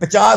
50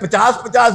50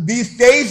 2023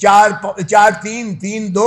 4-3-3-2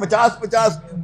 50